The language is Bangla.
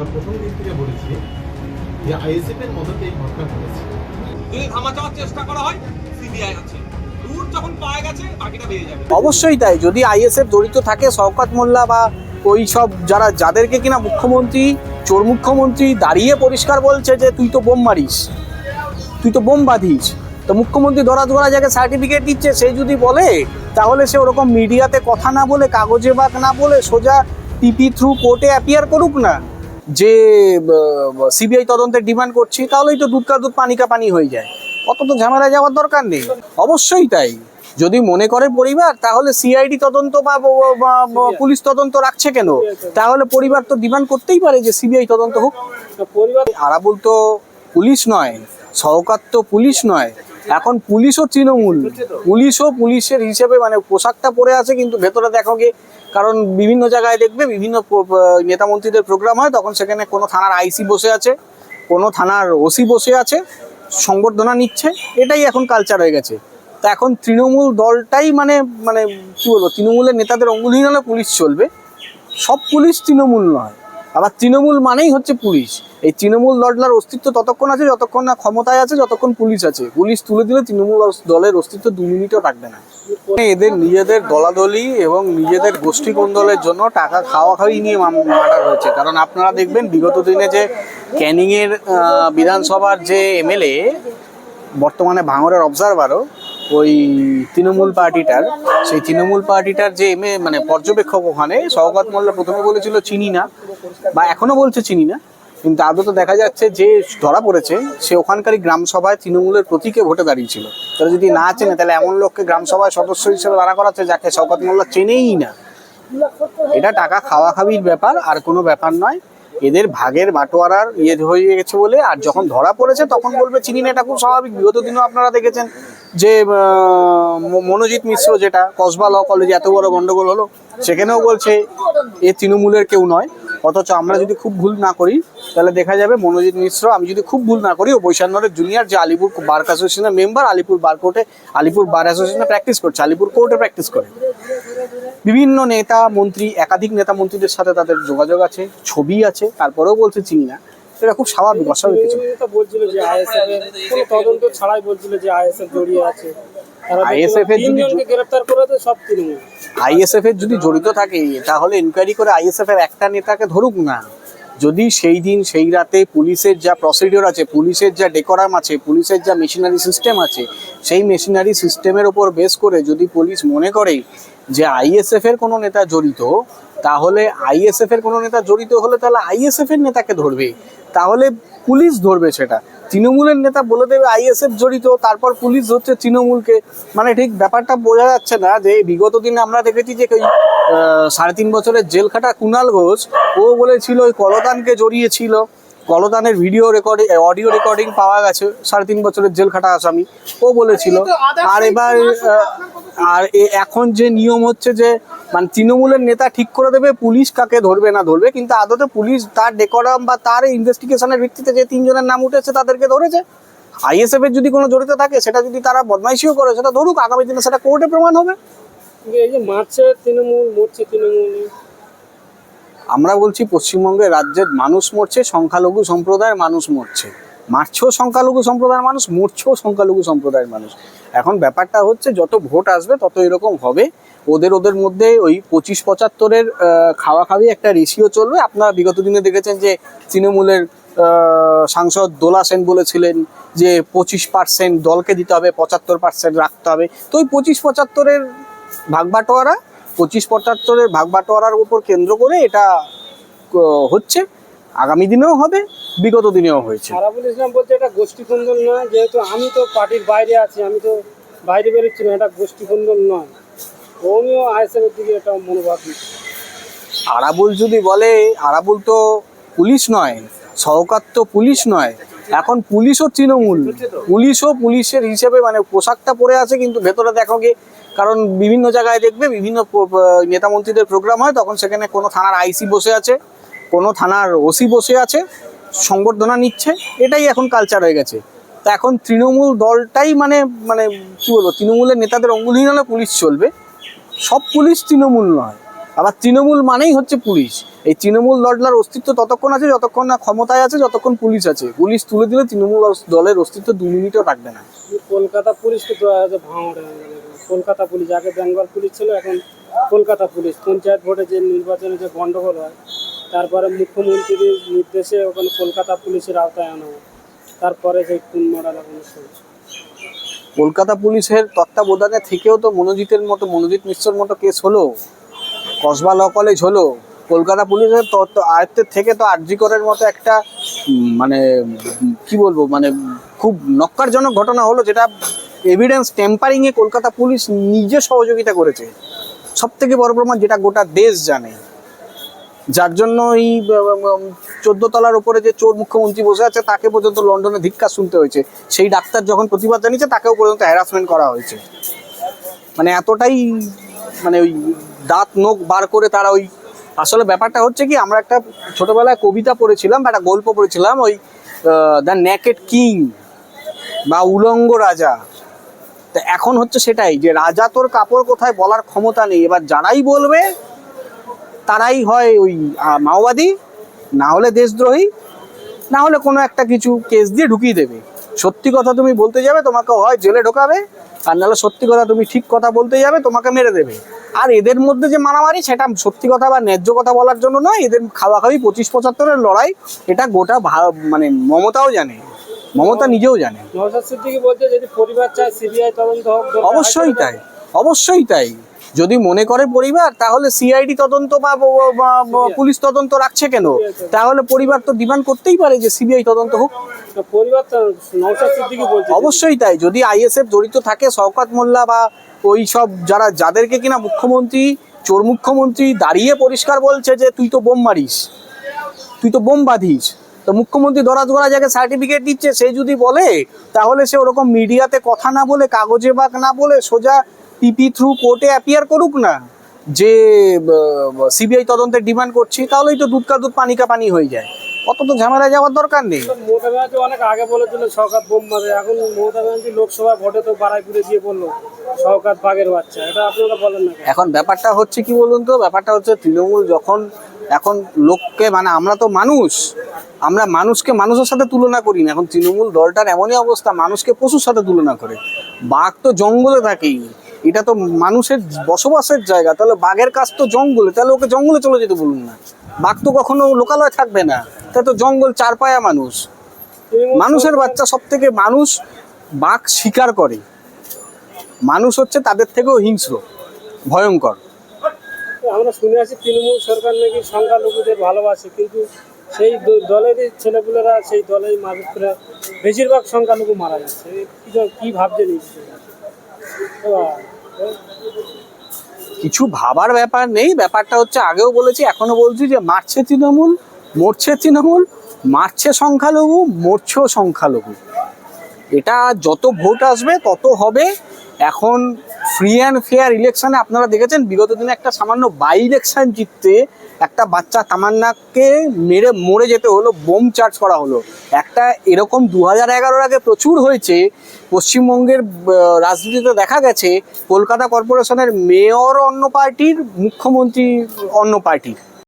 আমরা প্রথম দিন থেকে বলেছি যে আইএসএফ এর মদতে এই ঘটনা ঘটেছে। যদি থামা চাওয়ার চেষ্টা করা হয়, সিবিআই আছে, রুট যখন পাওয়া গেছে বাকিটা বেরিয়ে যাবে। অবশ্যই তাই। যদি আইএসএফ জড়িত থাকে, শওকত মোল্লা বা ওই সব যাদেরকে কিনা মুখ্যমন্ত্রী, চোর মুখ্যমন্ত্রী দাঁড়িয়ে পরিষ্কার বলছে যে তুই তো বোম মারিস, তুই তো বোম বাঁধিস, তো মুখ্যমন্ত্রী ধরা জায়গায় সার্টিফিকেট দিচ্ছে, সে যদি বলে তাহলে সে ওরকম মিডিয়াতে কথা না বলে, কাগজে বাক না বলে সোজা টিপি থ্রু কোর্টে অ্যাপিয়ার করুক না যে সিবিআই তদন্তের ডিমান্ড করছি, তাহলেই তো দুধ কা দুধ পানি কা পানি হয়ে যায়। অত তো ঝামেলায় যাওয়ার দরকার নেই। অবশ্যই তাই। যদি মনে করে পরিবার তাহলে সিআইডি তদন্ত বা পুলিশ তদন্ত রাখছে কেন? তাহলে পরিবার তো ডিমান্ড করতেই পারে যে সিবিআই তদন্ত হোক। আরাবুল তো পুলিশ নয়, শওকত তো পুলিশ নয়, এখন পুলিশও তৃণমূল, পুলিশও পুলিশের হিসেবে মানে পোশাকটা পরে আছে, কিন্তু ভেতরে দেখো গিয়ে, কারণ বিভিন্ন জায়গায় দেখবে বিভিন্ন নেতা মন্ত্রীদের প্রোগ্রাম হয়, তখন সেখানে কোনো থানার আইসি বসে আছে, কোনো থানার ওসি বসে আছে, সংবর্ধনা নিচ্ছে। এটাই এখন কালচার হয়ে গেছে। তা এখন তৃণমূল দলটাই মানে মানে কি বলবো, তৃণমূলের নেতাদের অঙ্গুলহীন হলে পুলিশ চলবে। সব পুলিশ তৃণমূল নয়, আবার তৃণমূল মানেই হচ্ছে পুলিশ। এই তৃণমূল দলটার অস্তিত্ব ততক্ষণ আছে যতক্ষণ না ক্ষমতায় আছে, যতক্ষণ পুলিশ আছে। পুলিশ তুলে দিলে তৃণমূল দলের অস্তিত্ব 2 মিনিটও থাকবে না। এদের নিজেদের দলাদলি এবং নিজেদের গোষ্ঠী কোন্দলের জন্য টাকা খাওয়াখাওয়ি নিয়ে মার্ডার হয়েছে। কারণ আপনারা দেখবেন বিগত দিনে যে ক্যানিংয়ের বিধানসভার যে এমএলএ, বর্তমানে ভাঙড়ের অবজারভারও, ওই তৃণমূল পার্টিটার, সেই তৃণমূল পার্টিটার যে মানে পর্যবেক্ষক, ওখানে শওকত মোল্লা প্রথমে বলেছিল চিনি না, বা এখনো বলছে চিনি না, কিন্তু আদতে দেখা যাচ্ছে যে ধরা পড়েছে সে ওখানকারই গ্রাম সভায় তৃণমূলের প্রতীকে ভোটে দাঁড়িয়েছিল। তারা যদি না চেনে তাহলে এমন লোককে গ্রাম সভায় সদস্য হিসেবে দাঁড়া করাচ্ছে যাকে শওকত মোল্লা চেনেই না। এটা টাকা খাওয়াখাওয়ির ব্যাপার, আর কোনো ব্যাপার নয়। এদের ভাগের বাটোয়ারার হয়ে গেছে বলে, আর যখন ধরা পড়েছে তখন বলবে চিনি না, এটা খুব স্বাভাবিক। বিগত দিনও আপনারা দেখেছেন যে মনোজিৎ মিশ্র, যেটা কসবা ল কলেজে এত বড় গন্ডগোল হলো, সেখানেও বলছে এ তৃণমূলের কেউ নয়। অথচ আমরা যদি খুব ভুল না করি তাহলে দেখা যাবে মনোজিৎ মিশ্র, আমি যদি খুব ভুল না করি, ও বৈশানগরের জুনিয়র, যে আলিপুর বার অ্যাসোসিয়েশনের মেম্বার, আলিপুর বার অ্যাসোসিয়েশনে প্র্যাকটিস করছে, আলিপুর কোর্টে প্র্যাকটিস করে। বিভিন্ন নেতা মন্ত্রী, একাধিক নেতা মন্ত্রীদের সাথে তাদের যোগাযোগ আছে, ছবি আছে, তারপরেও বলছে চিনি না। এটা খুব স্বাভাবিক, অস্বাভাবিক কিছু। বলছিল যে আইএসএফ এর কোনো তদন্ত ছাড়াই বলছিল যে আইএসএফ জড়িয়ে আছে। আইএসএফ এর যদি গ্রেফতার করে তো সব তৃণমূল। আইএসএফ এর যদি জড়িত থাকে তাহলে ইনকোয়ারি করে আইএসএফ এর একটা নেতাকে ধরুক না। যদি সেই দিন সেই রাতে পুলিশের যা প্রসিডিওর আছে, পুলিশের যা ডেকোরাম আছে, পুলিশের যা মেশিনারি সিস্টেম আছে, সেই মেশিনারি সিস্টেমের ওপর বেস করে যদি পুলিশ মনে করে যে আইএসএফ এর কোনো নেতা জড়িত, তাহলে আইএসএফ এর কোনো নেতা জড়িত হলে তাহলে আইএসএফ এর নেতাকে ধরবে, তাহলে পুলিশ ধরবে সেটা। তৃণমূলের নেতা বলে দেবে আইএসএফ জড়িত, তারপর পুলিশ ধরছে তৃণমূলকে। মানে ঠিক ব্যাপারটা বোঝা যাচ্ছে না। যে বিগত দিনে আমরা দেখেছি যে ওই 3.5 বছরের জেল খাটা কুণাল ঘোষ, ও বলেছিল ওই কলতানকে জড়িয়েছিল, কলতানের অডিও রেকর্ডিং পাওয়া গেছে, 3.5 বছরের জেল খাটা আসামি, ও বলেছিল। আর এবার এখন যে নিয়ম হচ্ছে যে মানে তৃণমূলের নেতা ঠিক করে দেবে পুলিশ কাকে ধরবে না ধরবে, কিন্তু আদতে পুলিশ তার ডেকোরাম বা তার ইনভেস্টিগেশনের ভিত্তিতে যে 3 জনের নাম উঠেছে তাদেরকে ধরেছে। আইএসএফ এর যদি কোনো জড়িত থাকে, সেটা যদি তারা বদমাইশিও করে, সেটা ধরুক, আগামী দিনে সেটা কোর্টে প্রমাণ হবে। এই যে মারছে তৃণমূল, মরছে তৃণমূল, আমরা বলছি পশ্চিমবঙ্গের রাজ্যের মানুষ মরছে, সংখ্যালঘু সম্প্রদায়ের মানুষ মরছে, মারছেও সংখ্যালঘু সম্প্রদায়ের মানুষ, মরছেও সংখ্যালঘু সম্প্রদায়ের মানুষ। এখন ব্যাপারটা হচ্ছে যত ভোট আসবে তত এরকম হবে। ওদের মধ্যে ওই 25-75-এর খাওয়াখাওয়ি একটা রেশিও চলবে। আপনারা বিগত দিনে দেখেছেন যে তৃণমূলের সাংসদ দোলা সেন বলেছিলেন যে 25% দলকে দিতে হবে, 75% রাখতে হবে। তো ওই 25-75-এর ভাগবাটোয়ারা, 25-75-এর ভাগবাটোয়ারার উপর কেন্দ্র করে এটা হচ্ছে। আগামী দিনেও হবে, বিগত দিনেও হয়েছে। আরাবুল ইসলাম বলছে এটা গোষ্ঠীকুন্দল নয়, যেহেতু আমি তো পার্টির বাইরে আছি, আমি তো বাইরে বেরোচ্ছি না, এটা গোষ্ঠীকুন্দল নয়। উনিও আইএসএফ এর দিকে এটা মনোভাব দিচ্ছে। আরাবুল যদি বলে, আরাবুল তো পুলিশ নয়, শওকত তো পুলিশ নয়, এখন পুলিশও তৃণমূল, পুলিশও পুলিশের হিসেবে মানে পোশাকটা পরে আছে, কিন্তু ভেতরে দেখো গিয়ে, কারণ বিভিন্ন জায়গায় দেখবে বিভিন্ন নেতা মন্ত্রীদের প্রোগ্রাম হয়, তখন সেখানে কোনো থানার আইসি বসে আছে, কোনো থানার ওসি বসে আছে, সংবর্ধনা নিচ্ছে। এটাই এখন কালচার হয়ে গেছে। তা এখন তৃণমূল দলটাই মানে মানে কি বলবো, তৃণমূলের নেতাদের অঙ্গুলহীন হলে পুলিশ চলবে। সব পুলিশ তৃণমূল নয়, আবার তৃণমূল মানেই হচ্ছে পুলিশ। এই তৃণমূল দলটার অস্তিত্ব ততক্ষণ আছে যতক্ষণ না ক্ষমতায় আছে, যতক্ষণ পুলিশ আছে। পুলিশ তুলে দিলে তৃণমূল দলের অস্তিত্ব 2 মিনিটও থাকবে না। কলকাতা পুলিশ তো ভাঙড়ে, কলকাতা পুলিশ আগে বেঙ্গল পুলিশ ছিল, এখন কলকাতা পুলিশ। পঞ্চায়েত ভোটে যে নির্বাচনে যে গন্ডগোল হয়, তারপরে মুখ্যমন্ত্রীর নির্দেশে ওখানে কলকাতা পুলিশের আওতায় আনা হয়, তারপরে সেই খুন মার্ডার অনুষ্ঠান। কলকাতা পুলিশের তত্ত্বাবধানে থেকেও তো মনোজিৎ মিশ্রর মতো কেস হলো, কসবা ল কলেজ হলো। কলকাতা পুলিশের আয়ত্তের থেকে তো আরজি করের মতো একটা মানে কি বলবো, মানে খুব নক্কারজনক ঘটনা হলো, যেটা এভিডেন্স টেম্পারিংয়ে কলকাতা পুলিশ নিজে সহযোগিতা করেছে। সব থেকে বড় প্রমাণ, যেটা গোটা দেশ জানে, যার জন্য এই 14 তলার উপরে যে চোর মুখ্যমন্ত্রী বসে আছে তাকে পর্যন্ত লন্ডনে ধিক্কার শুনতে হয়েছে। সেই ডাক্তার যখন প্রতিবাদ জানিয়েছে তাকেও পর্যন্ত হ্যারাসমেন্ট করা হয়েছে। মানে এতটাই মানে ওই দাঁত নখ বার করে তারা ওই, আসলে ব্যাপারটা হচ্ছে কি, আমরা একটা ছোটবেলায় কবিতা পড়েছিলাম বা একটা গল্প পড়েছিলাম, ওই দ্য নেকেড কিং বা উলঙ্গ রাজা। তা এখন হচ্ছে সেটাই, যে রাজা তোর কাপড় কোথায় বলার ক্ষমতা নেই। এবার যারাই বলবে তারাই হয় ওই মাওবাদী, না হলে দেশদ্রোহী, না হলে কোনো একটা কিছু কেস দিয়ে ঢুকিয়ে দেবে। সত্যি কথা তুমি বলতে যাবে, তোমাকে হয় জেলে ঢোকাবে, আর নাহলে সত্যি কথা তুমি ঠিক কথা বলতে যাবে, তোমাকে মেরে দেবে। আর এদের মধ্যে যে মারামারি, সেটা সত্যি কথা বা ন্যায্য কথা বলার জন্য নয়, এদের খাওয়াখাওয়ি 25-75-এর লড়াই। এটা গোটা মানে মমতাও জানে, মমতা নিজেও জানে। নওশাদ সিদ্দিকী বলছে যদি পরিবার চায় সিবিআই তদন্ত হোক। অবশ্যই তাই, অবশ্যই তাই। যদি মনে করে পরিবার, তাহলে সিআইডি তদন্ত বা পুলিশ তদন্ত রাখছে কেন? তাহলে পরিবার তো ডিমান্ড করতেই পারে যে সিবিআই তদন্ত হোক। পরিবার নওশাদ সিদ্দিকী বলছে অবশ্যই তাই। যদি আইএসএফ জড়িত থাকে, শওকত মোল্লা বা ওই সব যাদেরকে কিনা মুখ্যমন্ত্রী, চোর মুখ্যমন্ত্রী দাঁড়িয়ে পরিষ্কার বলছে যে তুই তো বোম মারিস, তুই তো বোম বাঁধিস, তো মুখ্যমন্ত্রী দরাজ গড়া জায়গায় সার্টিফিকেট দিচ্ছে, সে যদি বলে, তাহলে সে ওরকম মিডিয়াতে কথা না বলে, কাগজে বা না বলে, সোজা পিপি থ্রু কোর্টে অ্যাপিয়ার করুক না যে সিবিআই তদন্তের ডিমান্ড করছি। তাহলেই তো দুধ কা দুধ পানি কা পানি হয়ে যায়। অত তো ঝামেলায় যাওয়ার দরকার নেই। মমতা ব্যানার্জি অনেক আগে বলেছিল শওকত বোম মারে, এখন মমতা ব্যানার্জি লোকসভা ভোটে তো বারাইপুরে গিয়ে বললো শওকত বাঘের বাচ্চা। এটা আপনারা বলেন না? এখন ব্যাপারটা হচ্ছে কি বলুন তো, ব্যাপারটা হচ্ছে তৃণমূল যখন এখন লোককে, মানে আমরা তো মানুষ, আমরা মানুষকে মানুষের সাথে তুলনা করি না। এখন তৃণমূল দলটার এমনই অবস্থা, মানুষকে পশুর সাথে তুলনা করে। বাঘ তো জঙ্গলে থাকেই, এটা তো মানুষের বসবাসের জায়গা, তাহলে বাঘের কাজ তো জঙ্গলে, তাহলে ওকে জঙ্গলে চলে যেতে বলুন না। বাঘ তো কখনো লোকালয়ে থাকবে না, তাই তো জঙ্গল, চারপায়া মানুষ, মানুষের বাচ্চা। সব থেকে মানুষ বাঘ শিকার করে, মানুষ হচ্ছে তাদের থেকেও হিংস্র, ভয়ঙ্কর। আমরা শুনে আছি তৃণমূল সরকার নাকি সংখ্যালঘুদের ভালোবাসে, কিন্তু সেই দলেরই ছেলেপুলেরা সেই দলেই মারপিট করে বেশিরভাগ সংখ্যালঘু মারা যাচ্ছে। কি ভাবছে নিশ্চয়? কিছু ভাবার ব্যাপার নেই। ব্যাপারটা হচ্ছে, আগেও বলেছি এখনো বলছি, যে মারছে তৃণমূল, মরছে তৃণমূল, মারছে সংখ্যালঘু, মরছেও সংখ্যালঘু। এটা যত ভোট আসবে তত হবে। এখন ফ্রি অ্যান্ড ফেয়ার ইলেকশনে আপনারা দেখেছেন, বিগত দিনে একটা সামান্য বাই ইলেকশন জিততে একটা বাচ্চা তামান্নাকে মেরে মরে যেতে হলো, বোম চার্জ করা হলো। একটা এরকম 2011-এর আগে প্রচুর হয়েছে। পশ্চিমবঙ্গের রাজনীতিতে দেখা গেছে, কলকাতা কর্পোরেশনের মেয়র অন্য পার্টির, মুখ্যমন্ত্রী অন্য পার্টির।